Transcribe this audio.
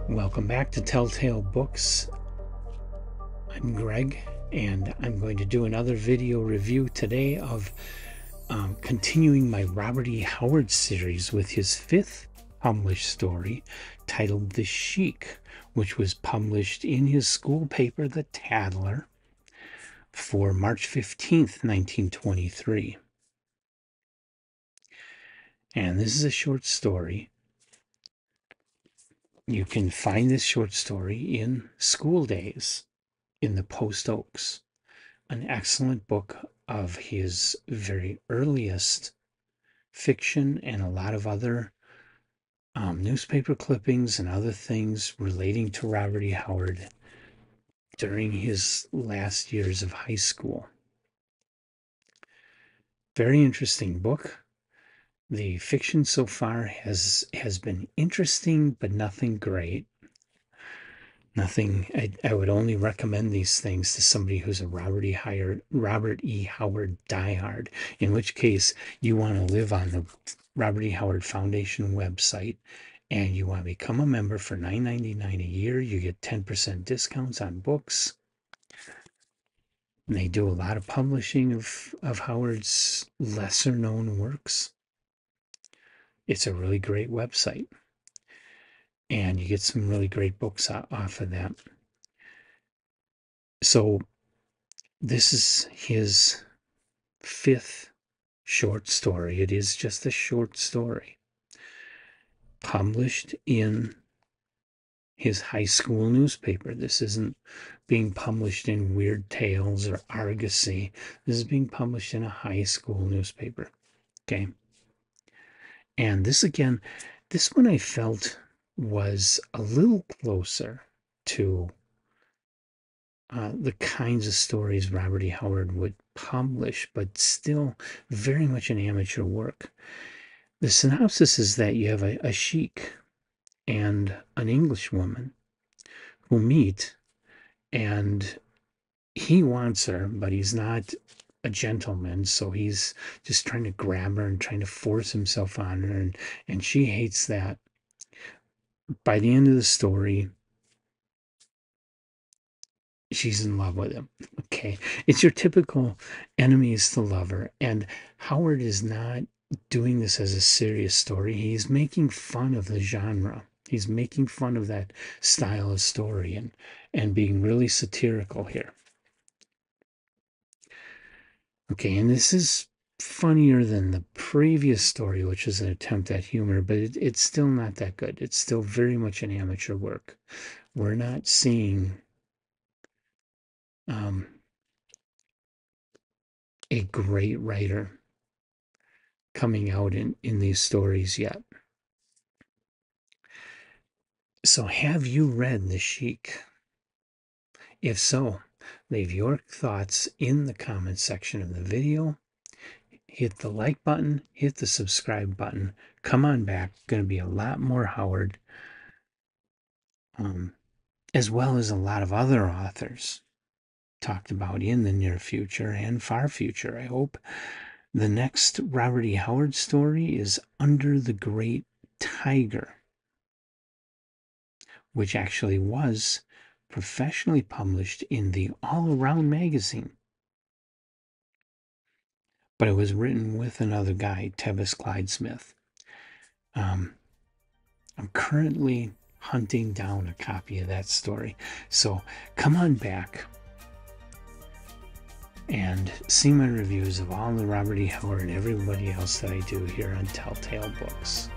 Welcome back to Telltale Books. I'm Greg, and I'm going to do another video review today of continuing my Robert E. Howard series with his fifth published story titled The Sheik, which was published in his school paper, The Tattler, for March 15th, 1923. And this is a short story. You can find this short story in School Days in the Post Oaks, an excellent book of his very earliest fiction and a lot of other newspaper clippings and other things relating to Robert E. Howard during his last years of high school. Very interesting book. The fiction so far has been interesting, but nothing great. Nothing. I would only recommend these things to somebody who's a Robert E. Howard diehard, in which case you want to live on the Robert E. Howard Foundation website and you want to become a member for $9.99 a year. You get 10% discounts on books. And they do a lot of publishing of Howard's lesser known works. It's a really great website. And you get some really great books off of that. So this is his fifth short story. It is just a short story published in his high school newspaper. This isn't being published in Weird Tales or Argosy. This is being published in a high school newspaper. Okay. And this one I felt was a little closer to the kinds of stories Robert E. Howard would publish, but still very much an amateur work. The synopsis is that you have a sheik and an Englishwoman who meet, and he wants her, but he's not a gentleman, so he's just trying to grab her and trying to force himself on her, and she hates that. By the end of the story, she's in love with him. Okay, it's your typical enemies to lover, and Howard is not doing this as a serious story. He's making fun of the genre. He's making fun of that style of story and being really satirical here. Okay, and this is funnier than the previous story, which is an attempt at humor, but it's still not that good. It's still very much an amateur work. We're not seeing a great writer coming out in these stories yet. So have you read The Sheik? If so, leave your thoughts in the comment section of the video. Hit the like button, hit the subscribe button. Come on back. Going to be a lot more Howard, as well as a lot of other authors talked about in the near future and far future, I hope. The next Robert E. Howard story is Under the Great Tiger, which actually was professionally published in the All Around magazine. But it was written with another guy, Tevis Clyde Smith. I'm currently hunting down a copy of that story. So come on back and see my reviews of all the Robert E. Howard and everybody else that I do here on Telltale Books.